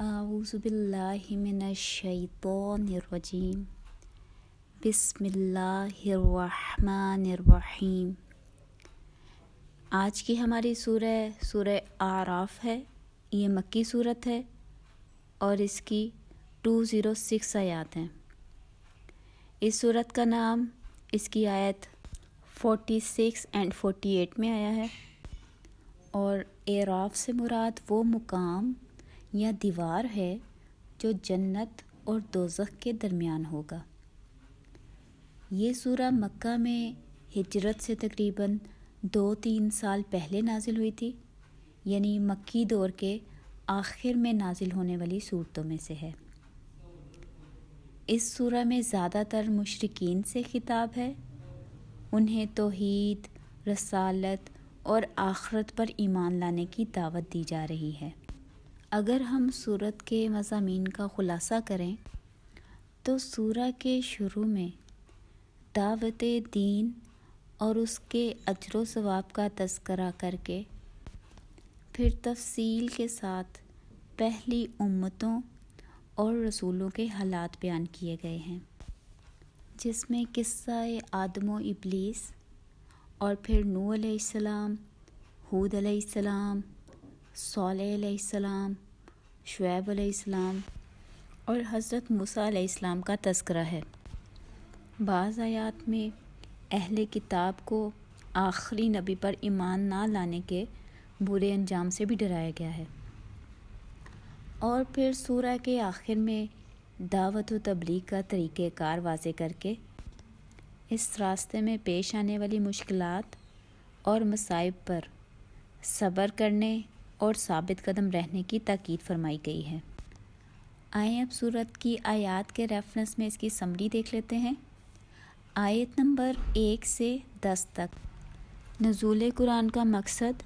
اعوذ باللہ من الشیطان الرجیم بسم اللہ الرحمن الرحیم۔ آج کی ہماری سورہ اعراف ہے۔ یہ مکی صورت ہے اور اس کی 206 آیات ہیں۔ اس صورت کا نام اس کی آیت 46 اور 48 میں آیا ہے، اور اعراف سے مراد وہ مقام یا دیوار ہے جو جنت اور دوزخ کے درمیان ہوگا۔ یہ سورہ مکہ میں ہجرت سے تقریباً 2-3 سال پہلے نازل ہوئی تھی، یعنی مکی دور کے آخر میں نازل ہونے والی صورتوں میں سے ہے۔ اس سورہ میں زیادہ تر مشرکین سے خطاب ہے۔ انہیں توحید، رسالت اور آخرت پر ایمان لانے کی دعوت دی جا رہی ہے۔ اگر ہم سورت کے مضامین کا خلاصہ کریں تو سورہ کے شروع میں دعوت دین اور اس کے اجر و ثواب کا تذکرہ کر کے پھر تفصیل کے ساتھ پہلی امتوں اور رسولوں کے حالات بیان کیے گئے ہیں، جس میں قصہ آدم و ابلیس اور پھر نوح علیہ السلام، ہود علیہ السلام، صالح علیہ السلام، شعیب علیہ السلام اور حضرت موسیٰ علیہ السلام کا تذکرہ ہے۔ بعض آیات میں اہل کتاب کو آخری نبی پر ایمان نہ لانے کے برے انجام سے بھی ڈرایا گیا ہے، اور پھر سورہ کے آخر میں دعوت و تبلیغ کا طریقہ کار واضح کر کے اس راستے میں پیش آنے والی مشکلات اور مصائب پر صبر کرنے اور ثابت قدم رہنے کی تاکید فرمائی گئی ہے۔ آئیں اب سورت کی آیات کے ریفرنس میں اس کی سمری دیکھ لیتے ہیں۔ آیت نمبر 1 سے 10 تک نزول قرآن کا مقصد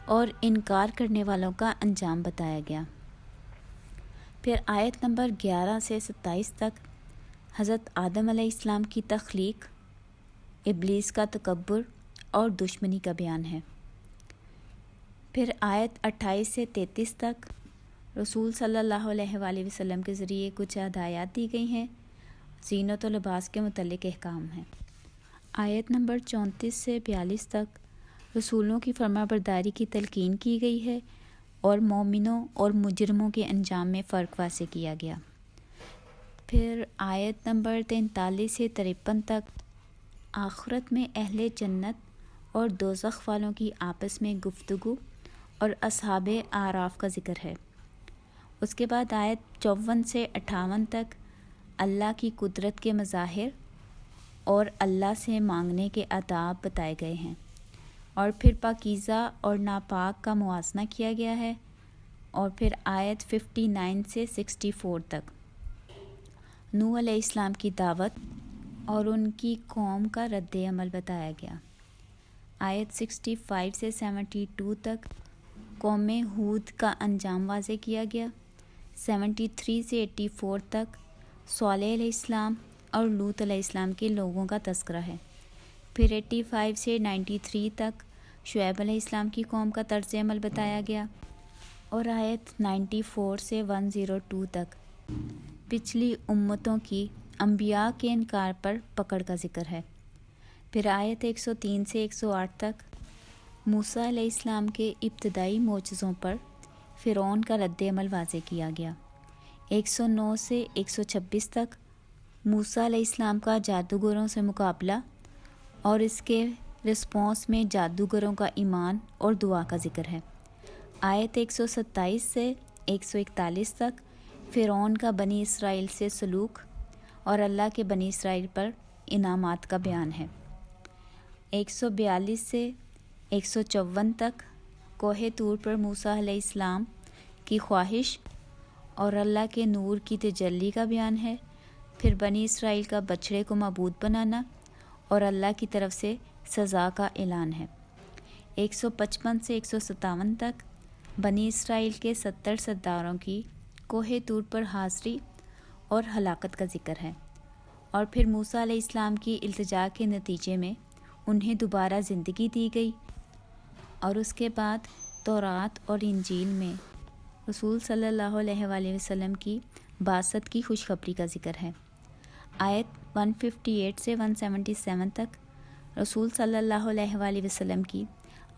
اور انکار کرنے والوں کا انجام بتایا گیا۔ پھر آیت نمبر 11 سے 27 تک حضرت آدم علیہ السلام کی تخلیق، ابلیس کا تکبر اور دشمنی کا بیان ہے۔ پھر آیت 28 سے 33 تک رسول صلی اللہ علیہ وآلہ وسلم کے ذریعے کچھ ہدایات دی گئی ہیں، زینت و لباس کے متعلق احکام ہیں۔ آیت نمبر 34 سے 42 تک رسولوں کی فرما برداری کی تلقین کی گئی ہے اور مومنوں اور مجرموں کے انجام میں فرق واضح کیا گیا۔ پھر آیت نمبر 43 سے 53 تک آخرت میں اہل جنت اور دوزخ والوں کی آپس میں گفتگو اور اصحاب اعراف کا ذکر ہے۔ اس کے بعد آیت 54 سے 58 تک اللہ کی قدرت کے مظاہر اور اللہ سے مانگنے کے آداب بتائے گئے ہیں، اور پھر پاکیزہ اور ناپاک کا موازنہ کیا گیا ہے، اور پھر آیت 59 سے 64 تک نوح علیہ السلام کی دعوت اور ان کی قوم کا رد عمل بتایا گیا۔ آیت 65 سے 72 تک قوم ہود کا انجام واضح کیا گیا۔ 73 سے 84 تک صالح علیہ السلام اور لوط علیہ السلام کے لوگوں کا تذکرہ ہے۔ پھر 85 سے 93 تک شعیب علیہ السلام کی قوم کا طرز عمل بتایا گیا، اور آیت 94 سے 102 تک پچھلی امتوں کی انبیاء کے انکار پر پکڑ کا ذکر ہے۔ پھر آیت 103 سے 108 تک موسیٰ علیہ السلام کے ابتدائی معجزوں پر فرعون کا رد عمل واضح کیا گیا۔ 109 سے 126 تک موسیٰ علیہ السلام کا جادوگروں سے مقابلہ اور اس کے رسپانس میں جادوگروں کا ایمان اور دعا کا ذکر ہے۔ آیت 127 سے 141 تک فرعون کا بنی اسرائیل سے سلوک اور اللہ کے بنی اسرائیل پر انعامات کا بیان ہے۔ 142 سے 154 تک کوہ طور پر موسیٰ علیہ السلام کی خواہش اور اللہ کے نور کی تجلی کا بیان ہے۔ پھر بنی اسرائیل کا بچڑے کو معبود بنانا اور اللہ کی طرف سے سزا کا اعلان ہے۔ 155 سے 157 تک بنی اسرائیل کے 70 سرداروں کی کوہ طور پر حاضری اور ہلاکت کا ذکر ہے، اور پھر موسیٰ علیہ السلام کی التجا کے نتیجے میں انہیں دوبارہ زندگی دی گئی، اور اس کے بعد تورات اور انجیل میں رسول صلی اللہ علیہ وآلہ وسلم کی بعثت کی خوشخبری کا ذکر ہے۔ آیت 158 سے 177 تک رسول صلی اللہ علیہ وآلہ وسلم کی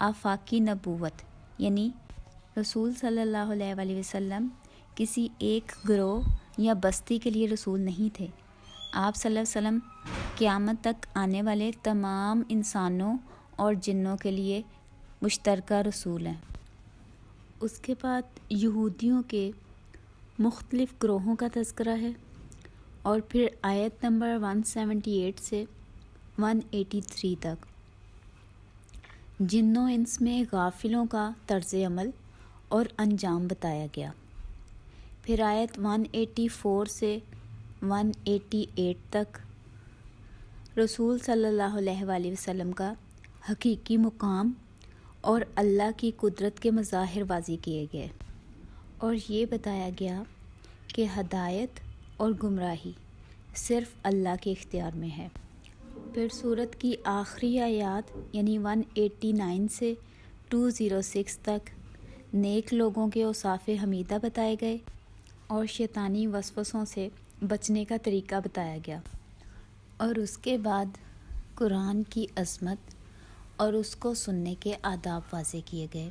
آفاقی نبوت، یعنی رسول صلی اللہ علیہ وآلہ وسلم کسی ایک گروہ یا بستی کے لیے رسول نہیں تھے۔ آپ صلی اللہ علیہ وسلم قیامت تک آنے والے تمام انسانوں اور جنوں کے لیے مشترکہ رسول ہیں۔ اس کے بعد یہودیوں کے مختلف گروہوں کا تذکرہ ہے، اور پھر آیت نمبر 178 سے 183 تک جن و انس میں غافلوں کا طرز عمل اور انجام بتایا گیا۔ پھر آیت 184 سے 188 تک رسول صلی اللہ علیہ وآلہ وسلم کا حقیقی مقام اور اللہ کی قدرت کے مظاہر واضح کیے گئے، اور یہ بتایا گیا کہ ہدایت اور گمراہی صرف اللہ کے اختیار میں ہے۔ پھر سورت کی آخری آیات یعنی 189 سے 206 تک نیک لوگوں کے اوصاف حمیدہ بتائے گئے اور شیطانی وسوسوں سے بچنے کا طریقہ بتایا گیا، اور اس کے بعد قرآن کی عظمت اور اس کو سننے کے آداب واضح کیے گئے۔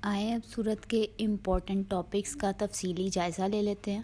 آئے اب سورت کے امپورٹنٹ ٹاپکس کا تفصیلی جائزہ لے لیتے ہیں۔